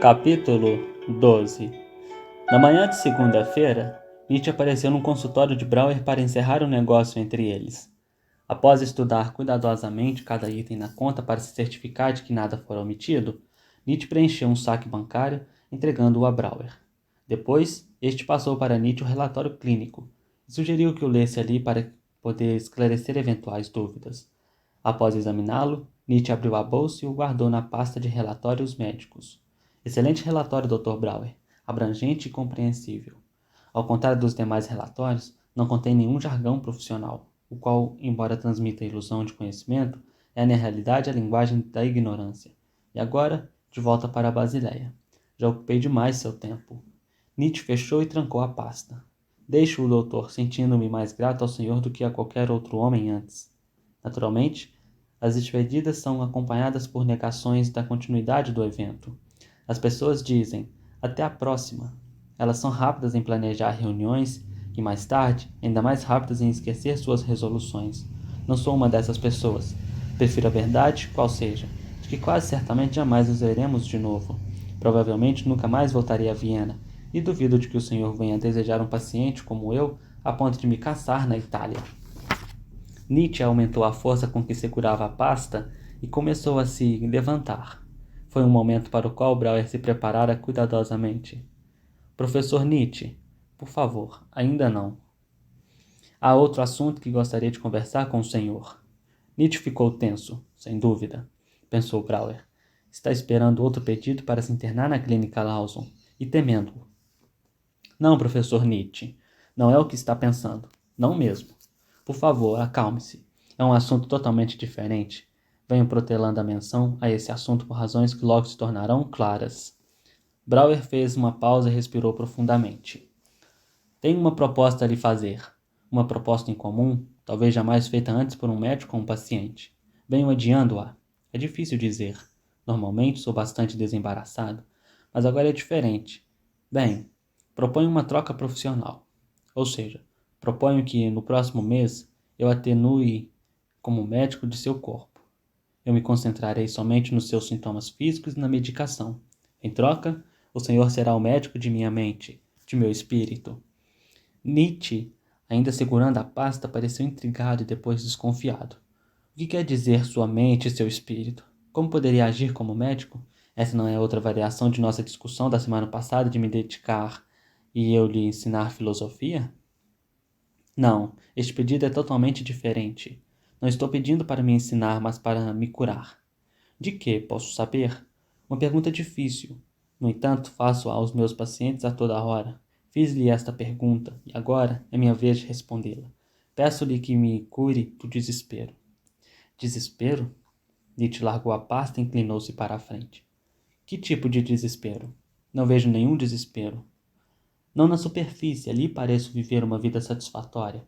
Capítulo 12. Na manhã de segunda-feira, Nietzsche apareceu no consultório de Brauer para encerrar o negócio entre eles. Após estudar cuidadosamente cada item na conta para se certificar de que nada fora omitido, Nietzsche preencheu um saque bancário, entregando-o a Brauer. Depois, este passou para Nietzsche o relatório clínico e sugeriu que o lesse ali para poder esclarecer eventuais dúvidas. Após examiná-lo, Nietzsche abriu a bolsa e o guardou na pasta de relatórios médicos. Excelente relatório, Dr. Brauer, abrangente e compreensível. Ao contrário dos demais relatórios, não contém nenhum jargão profissional, o qual, embora transmita a ilusão de conhecimento, é na realidade a linguagem da ignorância. E agora, de volta para a Basileia. Já ocupei demais seu tempo. Nietzsche fechou e trancou a pasta. Deixo-o, doutor, sentindo-me mais grato ao senhor do que a qualquer outro homem antes. Naturalmente, as despedidas são acompanhadas por negações da continuidade do evento. As pessoas dizem, até a próxima. Elas são rápidas em planejar reuniões e, mais tarde, ainda mais rápidas em esquecer suas resoluções. Não sou uma dessas pessoas. Prefiro a verdade, qual seja, de que quase certamente jamais nos veremos de novo. Provavelmente nunca mais voltarei a Viena, e duvido de que o senhor venha desejar um paciente como eu a ponto de me caçar na Itália. Nietzsche aumentou a força com que segurava a pasta e começou a se levantar. Foi um momento para o qual Brauer se preparara cuidadosamente. Professor Nietzsche, por favor, ainda não. Há outro assunto que gostaria de conversar com o senhor. Nietzsche ficou tenso, sem dúvida, pensou Brauer. Está esperando outro pedido para se internar na clínica Lawson e temendo-o. Não, professor Nietzsche, não é o que está pensando. Não mesmo. Por favor, acalme-se. É um assunto totalmente diferente. Venho protelando a menção a esse assunto por razões que logo se tornarão claras. Brauer fez uma pausa e respirou profundamente. Tenho uma proposta a lhe fazer. Uma proposta incomum, talvez jamais feita antes por um médico ou um paciente. Venho adiando-a. É difícil dizer. Normalmente sou bastante desembaraçado, mas agora é diferente. Bem, proponho uma troca profissional. Ou seja, proponho que, no próximo mês, eu atenue como médico de seu corpo. Eu me concentrarei somente nos seus sintomas físicos e na medicação. Em troca, o senhor será o médico de minha mente, de meu espírito. Nietzsche, ainda segurando a pasta, pareceu intrigado e depois desconfiado. O que quer dizer sua mente e seu espírito? Como poderia agir como médico? Essa não é outra variação de nossa discussão da semana passada de me dedicar e eu lhe ensinar filosofia? Não, este pedido é totalmente diferente. Não estou pedindo para me ensinar, mas para me curar. De que, posso saber? Uma pergunta difícil. No entanto, faço aos meus pacientes a toda hora. Fiz-lhe esta pergunta, e agora é minha vez de respondê-la. Peço-lhe que me cure do desespero. Desespero? Nietzsche largou a pasta e inclinou-se para a frente. Que tipo de desespero? Não vejo nenhum desespero. Não na superfície, ali pareço viver uma vida satisfatória.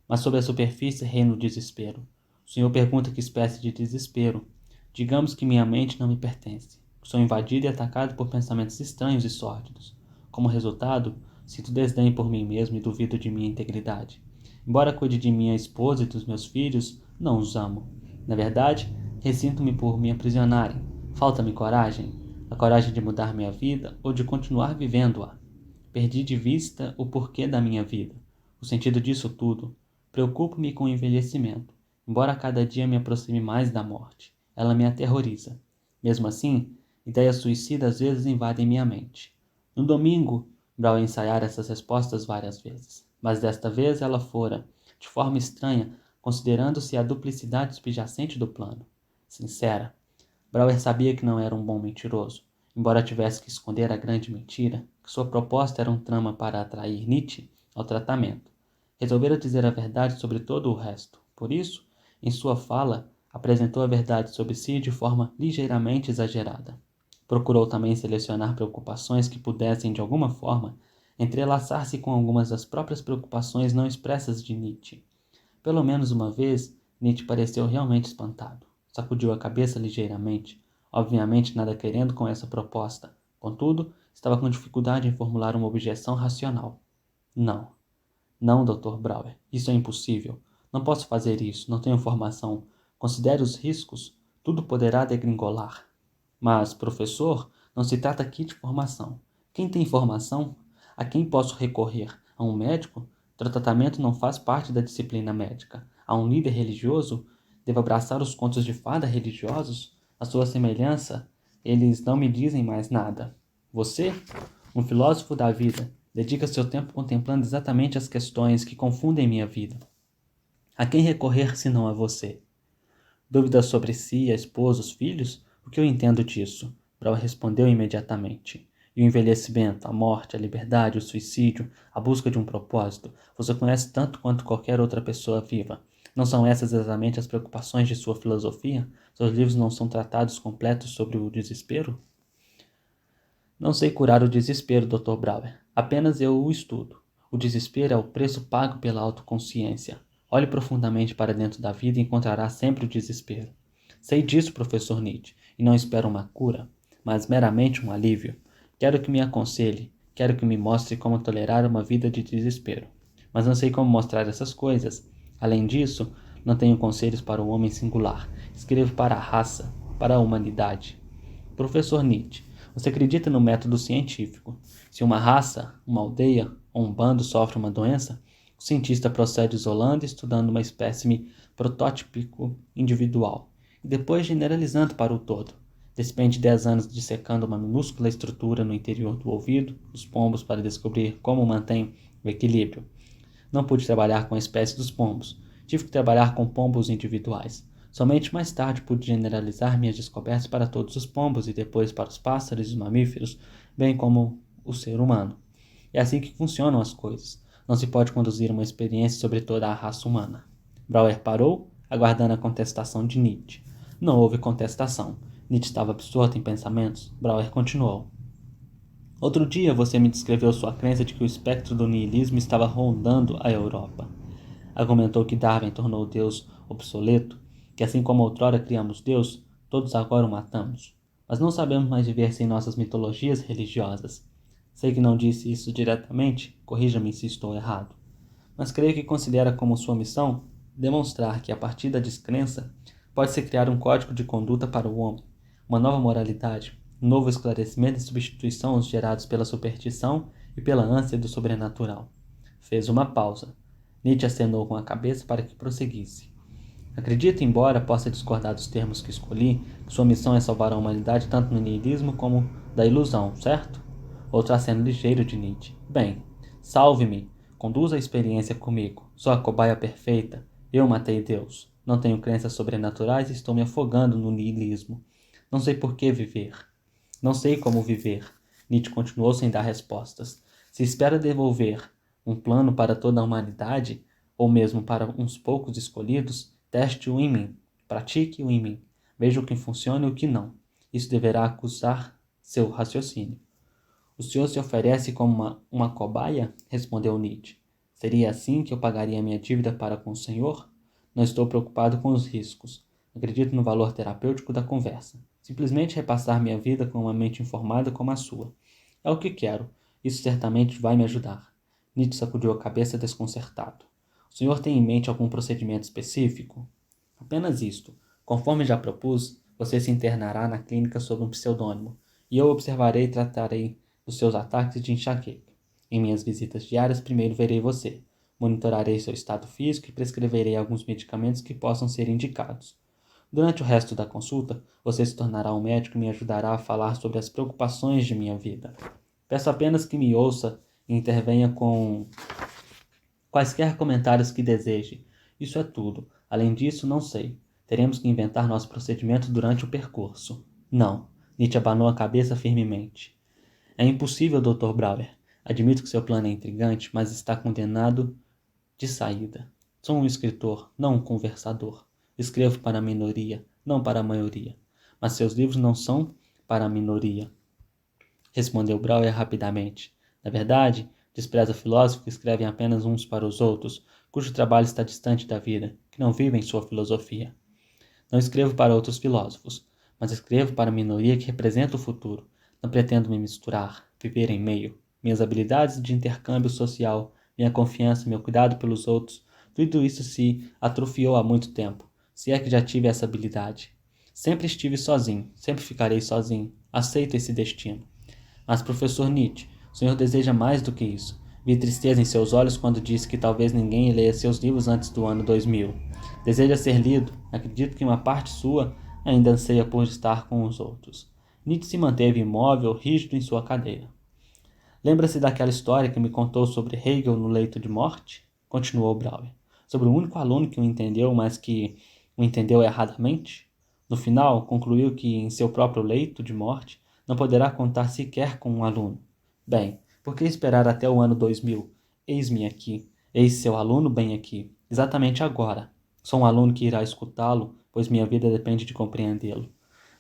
Mas sob a superfície reina o desespero. O senhor pergunta que espécie de desespero. Digamos que minha mente não me pertence. Sou invadido e atacado por pensamentos estranhos e sórdidos. Como resultado, sinto desdém por mim mesmo e duvido de minha integridade. Embora cuide de minha esposa e dos meus filhos, não os amo. Na verdade, ressinto-me por me aprisionarem. Falta-me coragem. A coragem de mudar minha vida ou de continuar vivendo-a. Perdi de vista o porquê da minha vida, o sentido disso tudo. Preocupo-me com o envelhecimento, embora cada dia me aproxime mais da morte. Ela me aterroriza. Mesmo assim, ideias suicidas às vezes invadem minha mente. No domingo, Brau ensaiara essas respostas várias vezes, mas desta vez ela fora, de forma estranha, considerando-se a duplicidade subjacente do plano. Sincera. Brauer sabia que não era um bom mentiroso, embora tivesse que esconder a grande mentira, que sua proposta era um trama para atrair Nietzsche ao tratamento. Resolvera dizer a verdade sobre todo o resto. Por isso, em sua fala, apresentou a verdade sobre si de forma ligeiramente exagerada. Procurou também selecionar preocupações que pudessem, de alguma forma, entrelaçar-se com algumas das próprias preocupações não expressas de Nietzsche. Pelo menos uma vez, Nietzsche pareceu realmente espantado. Sacudiu a cabeça ligeiramente, obviamente nada querendo com essa proposta. Contudo, estava com dificuldade em formular uma objeção racional. Não. Não, Dr. Brauer. Isso é impossível. Não posso fazer isso. Não tenho formação. Considere os riscos. Tudo poderá degringolar. Mas, professor, Não se trata aqui de formação. Quem tem formação? A quem posso recorrer? A um médico? Tratamento não faz parte da disciplina médica. A um líder religioso? Devo abraçar os contos de fada religiosos? A sua semelhança? Eles não me dizem mais nada. Você, um filósofo da vida, dedica seu tempo contemplando exatamente as questões que confundem minha vida. A quem recorrer senão a você? Dúvidas sobre si, a esposa, os filhos? O que eu entendo disso? Brown respondeu imediatamente. E o envelhecimento, a morte, a liberdade, o suicídio, a busca de um propósito, você conhece tanto quanto qualquer outra pessoa viva. Não são essas exatamente as preocupações de sua filosofia? Seus livros não são tratados completos sobre o desespero? Não sei curar o desespero, Dr. Brauer. Apenas eu o estudo. O desespero é o preço pago pela autoconsciência. Olhe profundamente para dentro da vida e encontrará sempre o desespero. Sei disso, professor Nietzsche, e não espero uma cura, mas meramente um alívio. Quero que me aconselhe, quero que me mostre como tolerar uma vida de desespero. Mas não sei como mostrar essas coisas. Além disso, não tenho conselhos para o homem singular. Escrevo para a raça, para a humanidade. Professor Nietzsche, você acredita no método científico? Se uma raça, uma aldeia ou um bando sofre uma doença, o cientista procede isolando e estudando uma espécime protótipo individual, e depois generalizando para o todo. Despende 10 anos dissecando uma minúscula estrutura no interior do ouvido dos pombos para descobrir como mantém o equilíbrio. Não pude trabalhar com a espécie dos pombos. Tive que trabalhar com pombos individuais. Somente mais tarde pude generalizar minhas descobertas para todos os pombos e depois para os pássaros e os mamíferos, bem como o ser humano. É assim que funcionam as coisas. Não se pode conduzir uma experiência sobre toda a raça humana. Brauer parou, aguardando a contestação de Nietzsche. Não houve contestação. Nietzsche estava absorto em pensamentos. Brauer continuou. Outro dia você me descreveu sua crença de que o espectro do niilismo estava rondando a Europa. Argumentou que Darwin tornou Deus obsoleto, que assim como outrora criamos Deus, todos agora o matamos. Mas não sabemos mais viver sem nossas mitologias religiosas. Sei que não disse isso diretamente, corrija-me se estou errado. Mas creio que considera como sua missão demonstrar que, a partir da descrença, pode-se criar um código de conduta para o homem, uma nova moralidade, um novo esclarecimento e substituição aos gerados pela superstição e pela ânsia do sobrenatural. Fez uma pausa. Nietzsche acenou com a cabeça para que prosseguisse. Acredito, embora possa discordar dos termos que escolhi, que sua missão é salvar a humanidade tanto no niilismo como da ilusão, certo? Outro aceno ligeiro de Nietzsche. Bem, salve-me. Conduza a experiência comigo. Sou a cobaia perfeita. Eu matei Deus. Não tenho crenças sobrenaturais e estou me afogando no niilismo. Não sei por que viver. Não sei como viver. Nietzsche continuou sem dar respostas. Se espera devolver um plano para toda a humanidade, ou mesmo para uns poucos escolhidos, teste-o em mim. Pratique-o em mim. Veja o que funciona e o que não. Isso deverá acusar seu raciocínio. O senhor se oferece como uma cobaia? Respondeu Nietzsche. Seria assim que eu pagaria minha dívida para com o senhor? Não estou preocupado com os riscos. Acredito no valor terapêutico da conversa. Simplesmente repassar minha vida com uma mente informada como a sua. É o que quero. Isso certamente vai me ajudar. Nietzsche sacudiu a cabeça desconcertado. O senhor tem em mente algum procedimento específico? Apenas isto. Conforme já propus, você se internará na clínica sob um pseudônimo, e eu observarei e tratarei dos seus ataques de enxaqueca. Em minhas visitas diárias, primeiro verei você. Monitorarei seu estado físico e prescreverei alguns medicamentos que possam ser indicados. Durante o resto da consulta, você se tornará um médico e me ajudará a falar sobre as preocupações de minha vida. Peço apenas que me ouça e intervenha com quaisquer comentários que deseje. Isso é tudo. Além disso, não sei. Teremos que inventar nosso procedimento durante o percurso. Não. Nietzsche abanou a cabeça firmemente. É impossível, Dr. Brauer. Admito que seu plano é intrigante, mas está condenado de saída. Sou um escritor, não um conversador. Escrevo para a minoria, não para a maioria. Mas seus livros não são para a minoria, respondeu Brauer rapidamente. Na verdade, despreza filósofos que escrevem apenas uns para os outros, cujo trabalho está distante da vida, que não vivem sua filosofia. Não escrevo para outros filósofos, mas escrevo para a minoria que representa o futuro. Não pretendo me misturar, viver em meio. Minhas habilidades de intercâmbio social, minha confiança, meu cuidado pelos outros, tudo isso se atrofiou há muito tempo, se é que já tive essa habilidade. Sempre estive sozinho, sempre ficarei sozinho. Aceito esse destino. Mas, professor Nietzsche, o senhor deseja mais do que isso. Vi tristeza em seus olhos quando disse que talvez ninguém leia seus livros antes do ano 2000. Deseja ser lido. Acredito que uma parte sua ainda anseia por estar com os outros. Nietzsche se manteve imóvel, rígido em sua cadeira. Lembra-se daquela história que me contou sobre Hegel no leito de morte? Continuou Brauer. Sobre o único aluno que o entendeu, mas que o entendeu erradamente? No final, concluiu que em seu próprio leito de morte não poderá contar sequer com um aluno. Bem, por que esperar até o ano 2000? Eis-me aqui. Eis seu aluno bem aqui. Exatamente agora. Sou um aluno que irá escutá-lo, pois minha vida depende de compreendê-lo.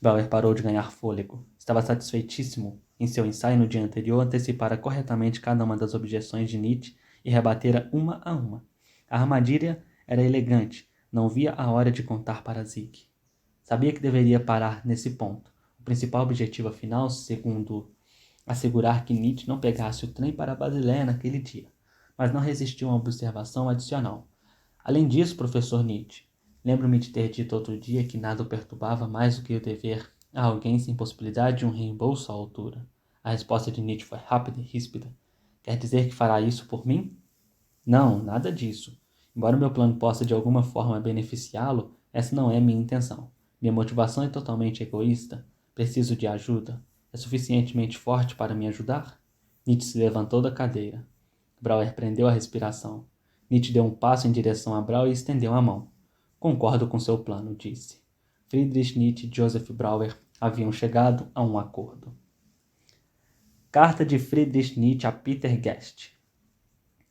Bauer parou de ganhar fôlego. Estava satisfeitíssimo. Em seu ensaio no dia anterior, antecipara corretamente cada uma das objeções de Nietzsche e rebatera uma a uma. A armadilha era elegante. Não via a hora de contar para Zig. Sabia que deveria parar nesse ponto. O principal objetivo afinal, segundo assegurar que Nietzsche não pegasse o trem para a Basileia naquele dia. Mas não resistiu a uma observação adicional. Além disso, professor Nietzsche, lembro-me de ter dito outro dia que nada o perturbava mais do que o dever a alguém sem possibilidade de um reembolso à altura. A resposta de Nietzsche foi rápida e ríspida. Quer dizer que fará isso por mim? Não, nada disso. Embora meu plano possa de alguma forma beneficiá-lo, essa não é minha intenção. Minha motivação é totalmente egoísta. Preciso de ajuda. É suficientemente forte para me ajudar? Nietzsche se levantou da cadeira. Brauer prendeu a respiração. Nietzsche deu um passo em direção a Brauer e estendeu a mão. Concordo com seu plano, disse. Friedrich Nietzsche e Joseph Brauer haviam chegado a um acordo. Carta de Friedrich Nietzsche a Peter Guest.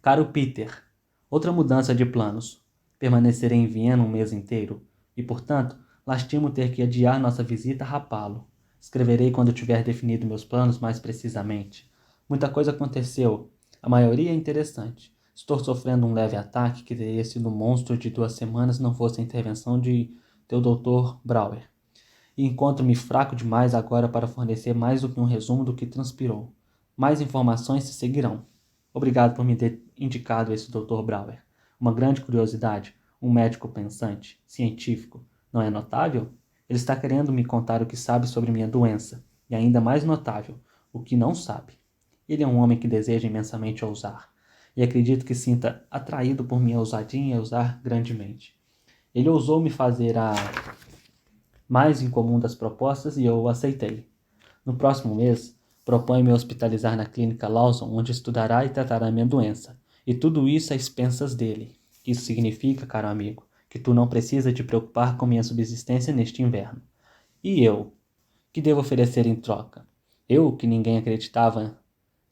Caro Peter, outra mudança de planos. Permanecerei em Viena um mês inteiro e, portanto, lastimo ter que adiar nossa visita a Rapallo. Escreverei quando tiver definido meus planos mais precisamente. Muita coisa aconteceu. A maioria é interessante. Estou sofrendo um leve ataque que teria sido um monstro de 2 semanas se não fosse a intervenção de teu Dr. Brauer. E encontro-me fraco demais agora para fornecer mais do que um resumo do que transpirou. Mais informações se seguirão. Obrigado por me ter indicado esse Dr. Brauer. Uma grande curiosidade, um médico pensante, científico. Não é notável? Ele está querendo me contar o que sabe sobre minha doença. E ainda mais notável, o que não sabe. Ele é um homem que deseja imensamente ousar. E acredito que sinta atraído por minha ousadia em ousar grandemente. Ele ousou me fazer a mais incomum das propostas e eu o aceitei. No próximo mês, propõe-me hospitalizar na clínica Lawson, onde estudará e tratará minha doença. E tudo isso a expensas dele. Isso significa, caro amigo, que tu não precisa te preocupar com minha subsistência neste inverno. E eu? Que devo oferecer em troca? Eu, que ninguém acreditava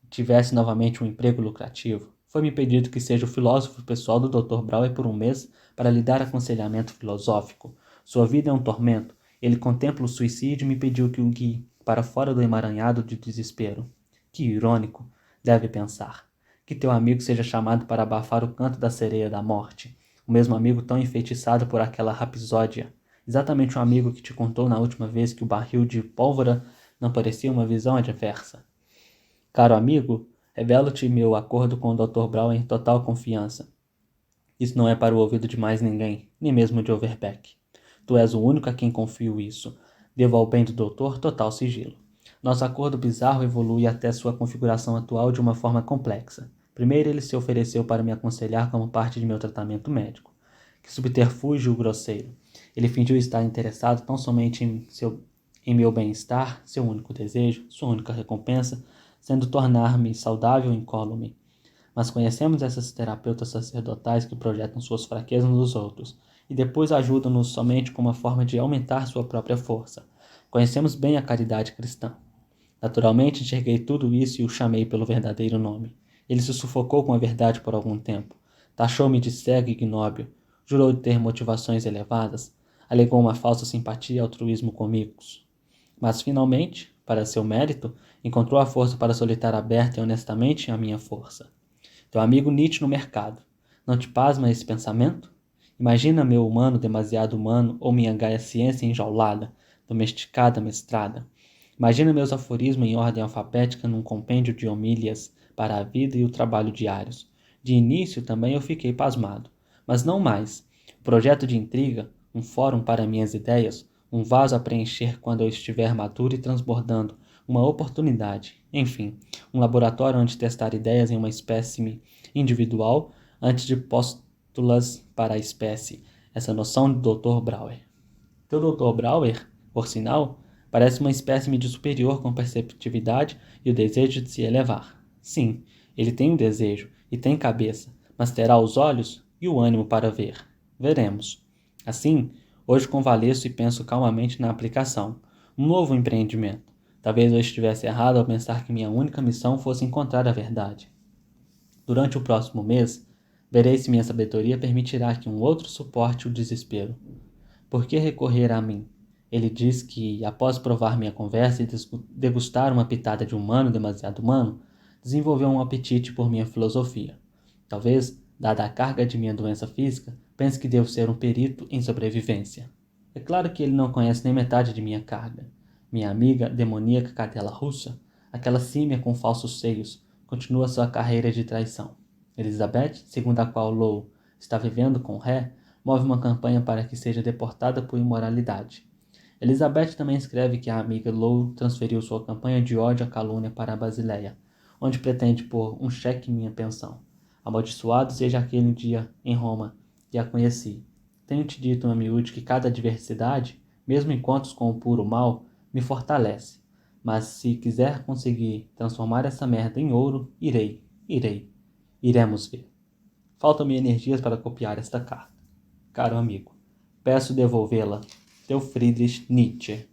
tivesse novamente um emprego lucrativo. Foi-me pedido que seja o filósofo pessoal do Dr. Brauer por um mês para lhe dar aconselhamento filosófico. Sua vida é um tormento. Ele contempla o suicídio e me pediu que o guie para fora do emaranhado de desespero. Que irônico, deve pensar. Que teu amigo seja chamado para abafar o canto da sereia da morte. O mesmo amigo tão enfeitiçado por aquela rapsódia. Exatamente o amigo que te contou na última vez que o barril de pólvora não parecia uma visão adversa. Caro amigo, revelo-te meu acordo com o Dr. Brown em total confiança. Isso não é para o ouvido de mais ninguém, nem mesmo de Overbeck. Tu és o único a quem confio isso. Devo ao bem do doutor total sigilo. Nosso acordo bizarro evolui até sua configuração atual de uma forma complexa. Primeiro ele se ofereceu para me aconselhar como parte de meu tratamento médico. Que subterfúgio grosseiro. Ele fingiu estar interessado tão somente em meu bem-estar, seu único desejo, sua única recompensa, sendo tornar-me saudável e incólume. Mas conhecemos essas terapeutas sacerdotais que projetam suas fraquezas nos outros, e depois ajudam-nos somente como uma forma de aumentar sua própria força. Conhecemos bem a caridade cristã. Naturalmente enxerguei tudo isso e o chamei pelo verdadeiro nome. Ele se sufocou com a verdade por algum tempo. Taxou-me de cego e ignóbil. Jurou ter motivações elevadas. Alegou uma falsa simpatia e altruísmo comigo. Mas finalmente, para seu mérito, encontrou a força para solitar aberta e honestamente a minha força. Teu amigo Nietzsche no mercado. Não te pasma esse pensamento? Imagina meu humano demasiado humano ou minha gaia ciência enjaulada, domesticada, mestrada. Imagina meus aforismos em ordem alfabética num compêndio de homílias para a vida e o trabalho diários. De início também eu fiquei pasmado, mas não mais. O projeto de intriga, um fórum para minhas ideias, um vaso a preencher quando eu estiver maduro e transbordando, uma oportunidade, enfim, um laboratório onde testar ideias em uma espécime individual antes de postulas para a espécie. Essa noção do Dr. Brauer. Teu Dr. Brauer, por sinal, parece uma espécime de superior com perceptividade e o desejo de se elevar. Sim, ele tem um desejo e tem cabeça, mas terá os olhos e o ânimo para ver. Veremos. Assim, hoje convalesço e penso calmamente na aplicação. Um novo empreendimento. Talvez eu estivesse errado ao pensar que minha única missão fosse encontrar a verdade. Durante o próximo mês, verei se minha sabedoria permitirá que um outro suporte o desespero. Por que recorrer a mim? Ele diz que, após provar minha conversa e degustar uma pitada de humano demasiado humano, desenvolveu um apetite por minha filosofia. Talvez, dada a carga de minha doença física, pense que devo ser um perito em sobrevivência. É claro que ele não conhece nem metade de minha carga. Minha amiga demoníaca cadela russa, aquela símia com falsos seios, continua sua carreira de traição. Elizabeth, segundo a qual Lowell está vivendo com Ré, move uma campanha para que seja deportada por imoralidade. Elizabeth também escreve que a amiga Lowell transferiu sua campanha de ódio à calúnia para a Basileia, onde pretende pôr um cheque em minha pensão. Amaldiçoado seja aquele dia em Roma que a conheci. Tenho-te dito a miúde que cada adversidade, mesmo encontros com o puro mal, me fortalece. Mas se quiser conseguir transformar essa merda em ouro, irei. Iremos ver. Faltam-me energias para copiar esta carta. Caro amigo, peço devolvê-la. Teu Friedrich Nietzsche.